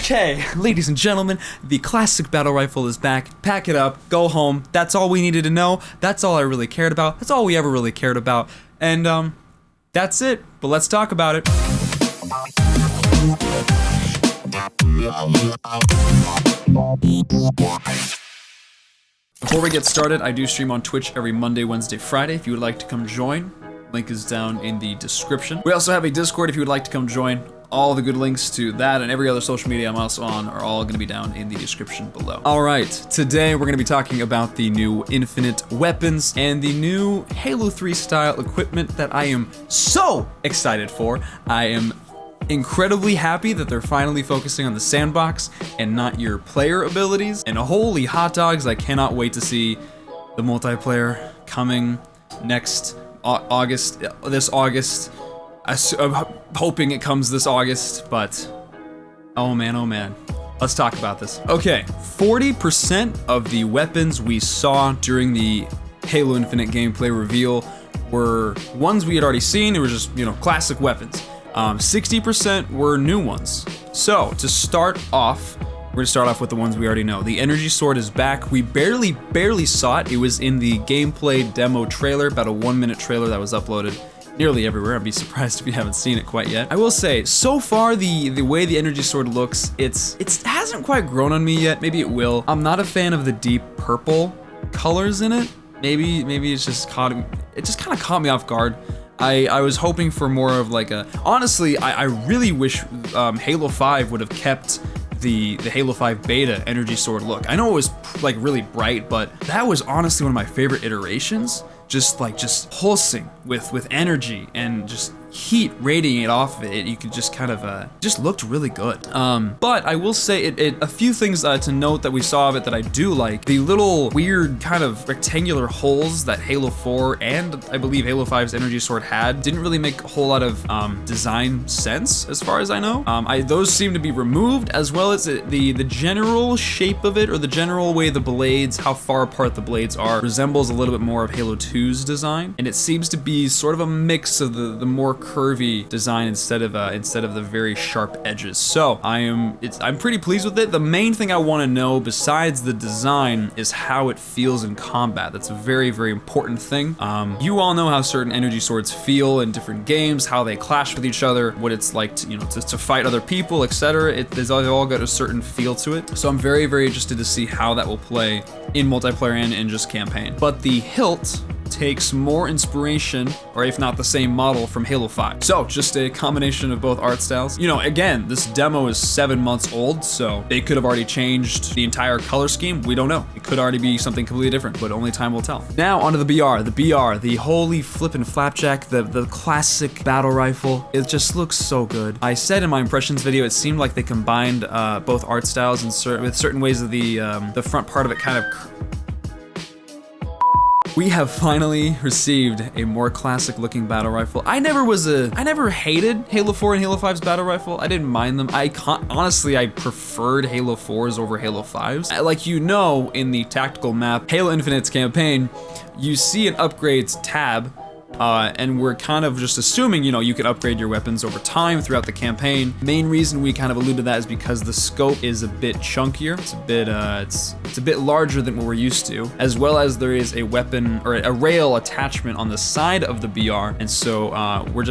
Okay, ladies and gentlemen, the classic battle rifle is back. Pack it up, go home. That's all we needed to know. That's all I really cared about. That's all we ever really cared about. And, that's it. But let's talk about it. Before we get started, I do stream on Twitch every Monday, Wednesday, Friday. If you would like to come join, link is down in the description. We also have a Discord if you would like to come join. All the good links to that and every other social media I'm also on are all gonna be down in the description below. All right, today we're gonna be talking about the new infinite weapons and the new Halo 3 style equipment that I am so excited for. I am incredibly happy that they're finally focusing on the sandbox and not your player abilities. And holy hot dogs, I cannot wait to see the multiplayer coming next August, this August. I'm hoping it comes this August, but oh man, let's talk about this. Okay, 40% of the weapons we saw during the Halo Infinite gameplay reveal were ones we had already seen. They were just, classic weapons. 60% were new ones. So to start off, we're gonna start off with the ones we already know. The energy sword is back. We barely saw it. It was in the gameplay demo trailer, about a 1-minute trailer that was uploaded nearly everywhere. I'd be surprised if you haven't seen it quite yet. I will say, so far the way the energy sword looks, it hasn't quite grown on me yet. Maybe it will. I'm not a fan of the deep purple colors in it. Maybe it's just kind of caught me off guard. I was hoping for more of like a, honestly, I really wish Halo 5 would have kept the Halo 5 beta energy sword look. I know it was like really bright, but that was honestly one of my favorite iterations. Just pulsing with energy and just heat radiating off of it. You could just kind of, just looked really good. But I will say a few things to note that we saw of it that I do like. The little weird kind of rectangular holes that Halo 4 and I believe Halo 5's energy sword had didn't really make a whole lot of design sense as far as I know. Those seem to be removed, as well as the general shape of it, or the general way the blades, how far apart the blades are, resembles a little bit more of Halo 2's design. And it seems to be sort of a mix of the more curvy design instead of the very sharp edges. So I'm pretty pleased with it. The main thing I want to know besides the design is how it feels in combat. That's a very, very important thing. You all know how certain energy swords feel in different games, how they clash with each other, what it's like to fight other people, etc. They've all got a certain feel to it. So I'm very, very interested to see how that will play in multiplayer and in just campaign. But the hilt takes more inspiration, or if not the same model, from Halo 5. So just a combination of both art styles. Again, this demo is 7 months old, so they could have already changed the entire color scheme. We don't know. It could already be something completely different, but only time will tell. Now onto the BR. The holy flippin' flapjack, the classic battle rifle. It just looks so good. I said in my impressions video, it seemed like they combined both art styles and with certain ways of the front part of it kind of. We have finally received a more classic looking battle rifle. I never hated Halo 4 and Halo 5's battle rifle. I didn't mind them. Honestly, I preferred Halo 4's over Halo 5's. Like in the tactical map, Halo Infinite's campaign, you see an upgrades tab, and we're kind of just assuming, you can upgrade your weapons over time throughout the campaign. Main reason we kind of allude to that is because the scope is a bit chunkier. It's a bit larger than what we're used to, as well as there is a weapon or a rail attachment on the side of the BR. And so we're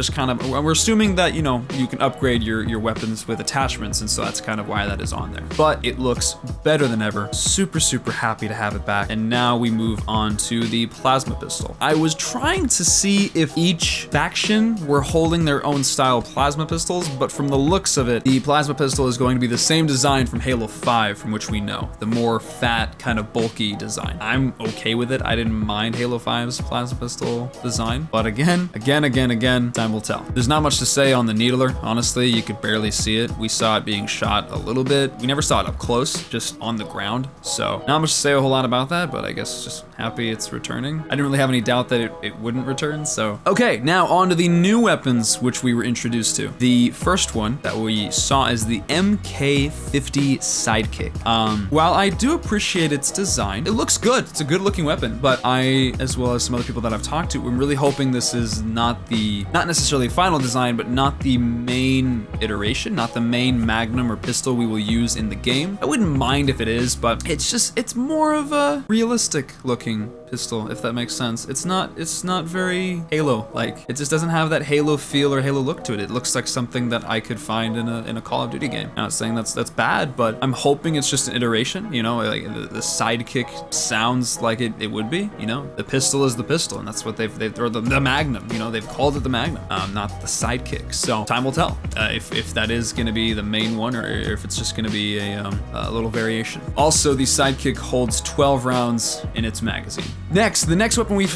assuming that, you can upgrade your weapons with attachments. And so that's kind of why that is on there. But it looks better than ever. Super, super happy to have it back. And now we move on to the plasma pistol. I was trying to see if each faction were holding their own style plasma pistols, but from the looks of it, the plasma pistol is going to be the same design from Halo 5, from which we know. The more fat, kind of bulky design. I'm okay with it. I didn't mind Halo 5's plasma pistol design, but again, time will tell. There's not much to say on the needler. Honestly, you could barely see it. We saw it being shot a little bit. We never saw it up close, just on the ground. So not much to say a whole lot about that, but I guess just happy it's returning. I didn't really have any doubt that it wouldn't return, weapons. So, okay, now on to the new weapons which we were introduced to. The first one that we saw is the Mk50 Sidekick. While I do appreciate its design, it looks good. It's a good looking weapon, but I, as well as some other people that I've talked to, I'm really hoping this is not necessarily final design, but not the main iteration, not the main magnum or pistol we will use in the game. I wouldn't mind if it is, but it's more of a realistic looking pistol, if that makes sense. It's not very Halo-like. It just doesn't have that Halo feel or Halo look to it. It looks like something that I could find in a Call of Duty game. I'm not saying that's bad, but I'm hoping it's just an iteration, you know, like the Sidekick sounds like it would be, you know. The pistol is the pistol, and that's what or the Magnum, you know, they've called it the Magnum, not the Sidekick. So time will tell if that is gonna be the main one or if it's just gonna be a little variation. Also, the Sidekick holds 12 rounds in its magazine. Next, the next weapon we've,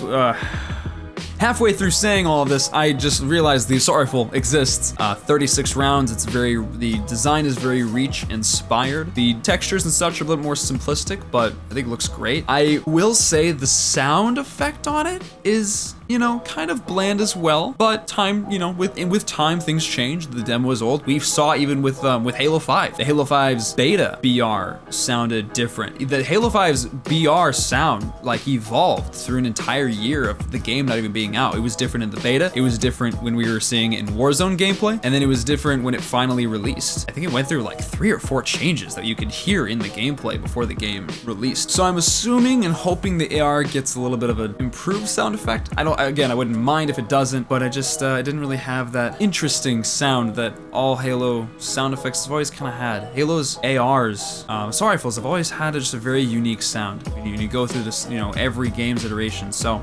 halfway through saying all of this, I just realized the assault rifle exists. 36 rounds, the design is very Reach inspired. The textures and such are a little more simplistic, but I think it looks great. I will say the sound effect on it is, you know, kind of bland as well, but time, you know, with time things change. The demo is old. We saw even with Halo 5. The Halo 5's beta BR sounded different. The Halo 5's BR sound like evolved through an entire year of the game not even being out. It was different in the beta. It was different when we were seeing it in Warzone gameplay, and then it was different when it finally released. I think it went through like 3 or 4 changes that you could hear in the gameplay before the game released. So I'm assuming and hoping the AR gets a little bit of an improved sound effect. Again, I wouldn't mind if it doesn't, but I just I didn't really have that interesting sound that all Halo sound effects have always kind of had. Halo's ARs, assault rifles have always had just a very unique sound. You go through this, you know, every game's iteration. So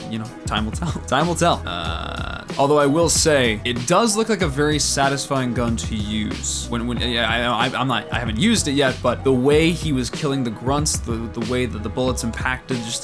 you know, time will tell. Time will tell. Although I will say, it does look like a very satisfying gun to use. I haven't used it yet, but the way he was killing the grunts, the way that the bullets impacted, just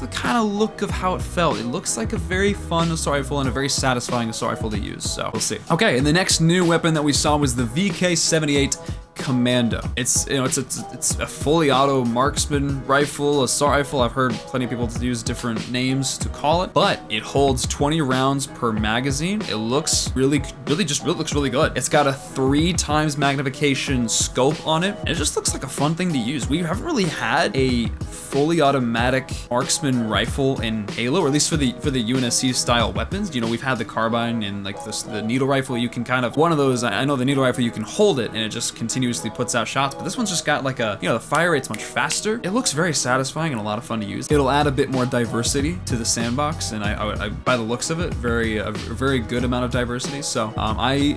the kind of look of how it felt. It looks like a very fun assault rifle and a very satisfying assault rifle to use. So we'll see. Okay, and the next new weapon that we saw was the VK78 Commando. It's a fully auto marksman rifle, assault rifle. I've heard plenty of people use different names to call it, but it holds 20 rounds per magazine. It looks really good. It's got a 3 times magnification scope on it, and it just looks like a fun thing to use. We haven't really had a fully automatic marksman rifle in Halo, or at least for the UNSC style weapons. You know, we've had the carbine and like the needle rifle. You can kind of, one of those, I know the needle rifle, you can hold it and it just continuously puts out shots, but this one's just got like a, you know, the fire rate's much faster. It looks very satisfying and a lot of fun to use. It'll add a bit more diversity to the sandbox, and I by the looks of it, a very good amount of diversity. So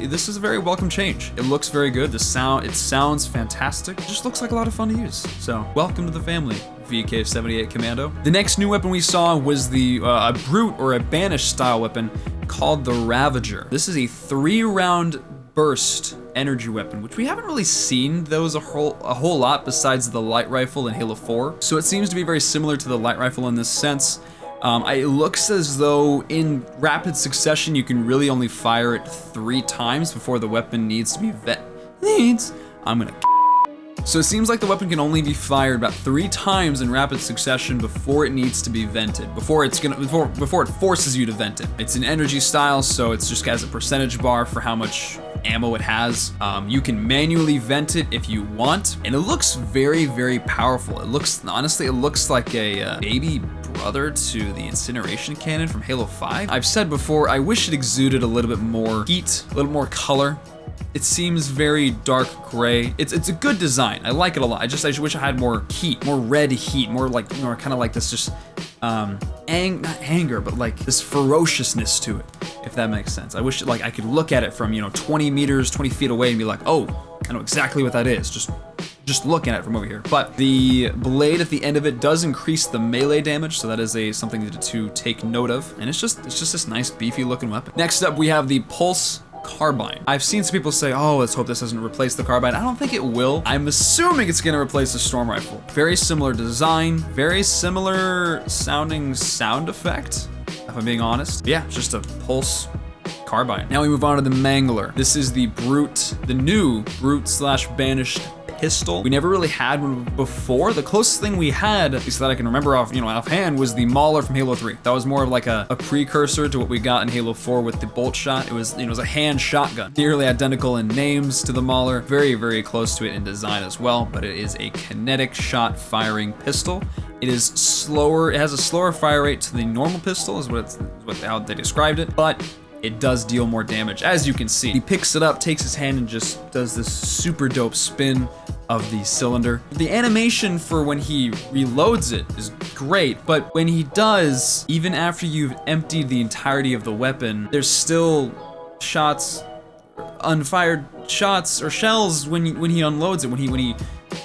this is a very welcome change. It looks very good. It sounds fantastic. It just looks like a lot of fun to use. So welcome to the family, VK78 Commando. The next new weapon we saw was the a brute or a banished style weapon called the Ravager. This is a 3-round burst energy weapon, which we haven't really seen those a whole lot besides the light rifle in Halo 4. So it seems to be very similar to the light rifle in this sense. It looks as though in rapid succession you can really only fire it 3 times before the weapon needs to be So it seems like the weapon can only be fired about 3 times in rapid succession before it needs to be vented, before it forces you to vent it. It's an energy style, so it's just has a percentage bar for how much ammo it has. You can manually vent it if you want, and it looks very, very powerful. Honestly, it looks like a baby brother to the incineration cannon from Halo 5. I've said before, I wish it exuded a little bit more heat, a little more color. It seems very dark gray. It's a good design. I like it a lot. I just wish I had more heat, more red heat, more kind of like this just not anger, but like this ferociousness to it, if that makes sense. I wish like I could look at it from, you know, 20 feet away and be like, oh, I know exactly what that is. Just looking at it from over here. But the blade at the end of it does increase the melee damage, so that is something to take note of. And it's just this nice beefy looking weapon. Next up, we have the Pulse Carbine. I've seen some people say, oh, let's hope this doesn't replace the carbine. I don't think it will. I'm assuming it's gonna replace the storm rifle. Very similar design, very similar sounding sound effect, if I'm being honest. Yeah, just a pulse carbine. Now we move on to the Mangler. This is the new brute / banished pistol. We never really had one before. The closest thing we had, at least that I can remember offhand, was the Mauler from Halo 3. That was more of like a precursor to what we got in Halo 4 with the bolt shot. It was, it was a hand shotgun, nearly identical in names to the Mauler, very, very close to it in design as well, but it is a kinetic shot firing pistol. It is slower, it has a slower fire rate to the normal pistol, is how they described it, but it does deal more damage, as you can see. He picks it up, takes his hand, and just does this super dope spin of the cylinder. The animation for when he reloads it is great, but when he does, even after you've emptied the entirety of the weapon, there's still shots, unfired shots or shells when he unloads it, when he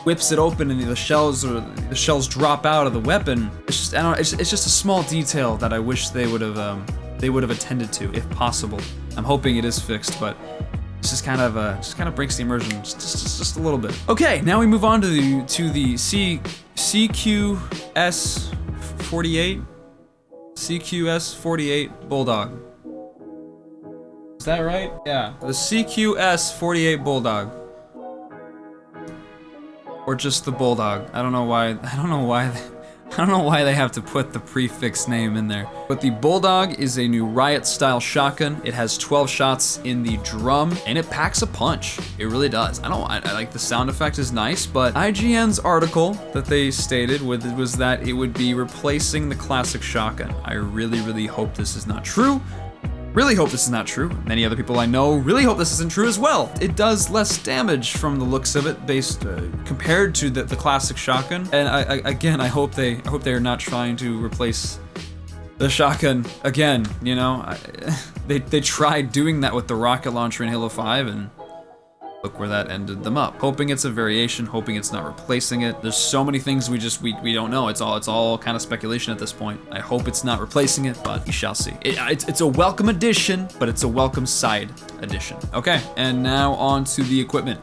whips it open and the shells drop out of the weapon. It's just, I don't know, it's just a small detail that I wish they would have attended to, if possible. I'm hoping it is fixed, but it's just kind of breaks the immersion just a little bit. Okay, now we move on to the CQS-48 Bulldog. Is that right? Yeah, the CQS-48 Bulldog. Or just the Bulldog. I don't know why they have to put the prefix name in there. But the Bulldog is a new riot-style shotgun. It has 12 shots in the drum, and it packs a punch. It really does. I like the sound effect is nice, but IGN's article that they stated was that it would be replacing the classic shotgun. I really, really hope this is not true. Really hope this is not true. Many other people I know really hope this isn't true as well. It does less damage from the looks of it, compared to the classic shotgun. And I hope they are not trying to replace the shotgun again. You know, they tried doing that with the rocket launcher in Halo 5, and look where that ended them up. Hoping it's a variation, hoping it's not replacing it. There's so many things we don't know. It's all kind of speculation at this point. I hope it's not replacing it, but we shall see. It's a welcome addition, but it's a welcome side addition. Okay, and now on to the equipment.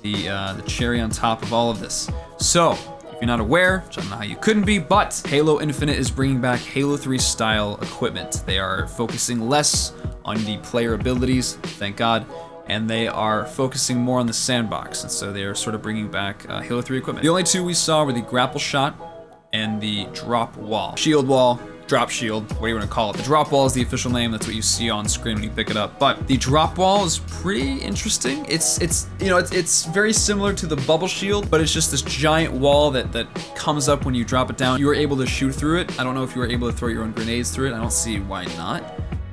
The cherry on top of all of this. So, if you're not aware, which I don't know how you couldn't be, but Halo Infinite is bringing back Halo 3 style equipment. They are focusing less on the player abilities, thank God, and they are focusing more on the sandbox, and so they are sort of bringing back Halo 3 equipment. The only two we saw were the Grapple Shot and the Drop Wall. Shield Wall, Drop Shield, what do you want to call it? The Drop Wall is the official name, that's what you see on screen when you pick it up, but the Drop Wall is pretty interesting. It's very similar to the Bubble Shield, but it's just this giant wall that comes up when you drop it down. You are able to shoot through it. I don't know if you were able to throw your own grenades through it. I don't see why not.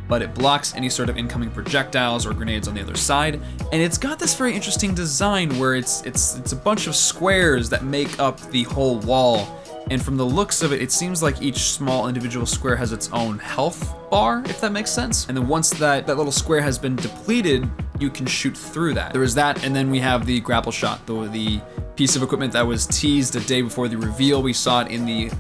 But it blocks any sort of incoming projectiles or grenades on the other side. And it's got this very interesting design where it's a bunch of squares that make up the whole wall. And from the looks of it, it seems like each small individual square has its own health bar, if that makes sense. And then once that little square has been depleted, you can shoot through that. There is that, and then we have the Grapple Shot, the piece of equipment that was teased a day before the reveal. We saw it in the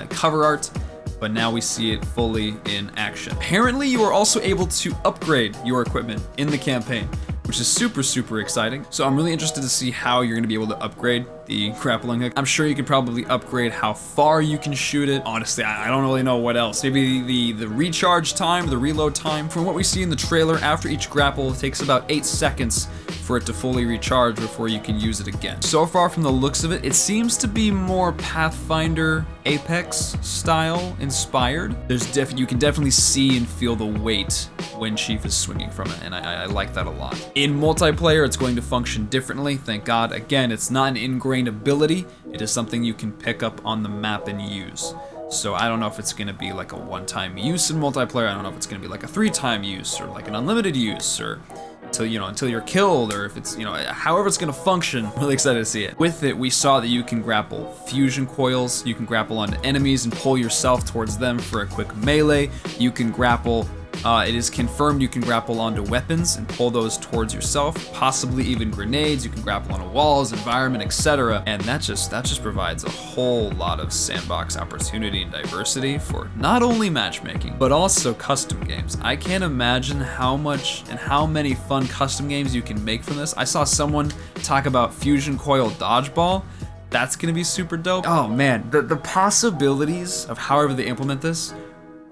cover art, but now we see it fully in action. Apparently, you are also able to upgrade your equipment in the campaign, which is super, super exciting. So I'm really interested to see how you're gonna be able to upgrade the grappling hook. I'm sure you could probably upgrade how far you can shoot it. Honestly, I don't really know what else. Maybe the recharge time, the reload time. From what we see in the trailer, after each grapple, it takes about 8 seconds for it to fully recharge before you can use it again. So far from the looks of it, it seems to be more Pathfinder Apex style inspired. You can definitely see and feel the weight when Chief is swinging from it, and I like that a lot. In multiplayer, it's going to function differently, thank God. Again, it's not an ingrained ability, it is something you can pick up on the map and use. So I don't know if it's gonna be like a one-time use in multiplayer, I don't know if it's gonna be like a 3-time use, or like an unlimited use, or until you're killed, or if it's, however it's gonna function. I'm really excited to see it. With it, we saw that you can grapple fusion coils, you can grapple onto enemies and pull yourself towards them for a quick melee. You can grapple, it is confirmed you can grapple onto weapons and pull those towards yourself, possibly even grenades. You can grapple onto walls, environment, etc. And that just provides a whole lot of sandbox opportunity and diversity for not only matchmaking, but also custom games. I can't imagine how much and how many fun custom games you can make from this. I saw someone talk about fusion coil dodgeball. That's gonna be super dope. Oh man, the possibilities of however they implement this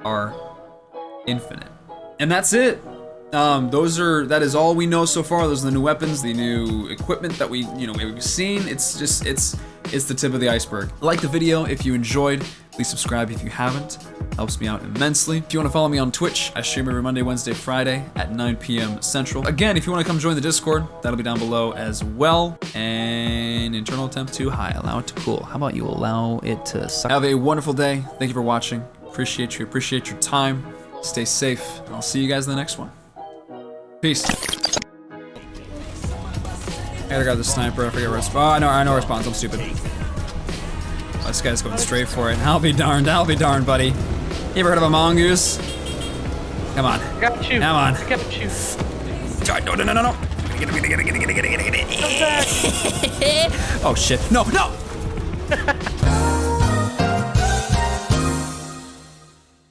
are infinite. And that's it. That is all we know so far. Those are the new weapons, the new equipment that we've seen. It's the tip of the iceberg. Like the video if you enjoyed. Please subscribe if you haven't. Helps me out immensely. If you want to follow me on Twitch, I stream every Monday, Wednesday, Friday at 9 p.m. Central. Again, if you want to come join the Discord, that'll be down below as well. And internal temp too high. Allow it to cool. How about you allow it to suck? Have a wonderful day. Thank you for watching. Appreciate your time. Stay safe. And I'll see you guys in the next one. Peace. I gotta grab the sniper. I forget where it's. Oh, I know where it spawns. I'm stupid. Oh, this guy's going straight for it. I'll be darned, buddy. You ever heard of a mongoose? Come on. I got you. Come on. I got you. No. Get it. Oh shit. No.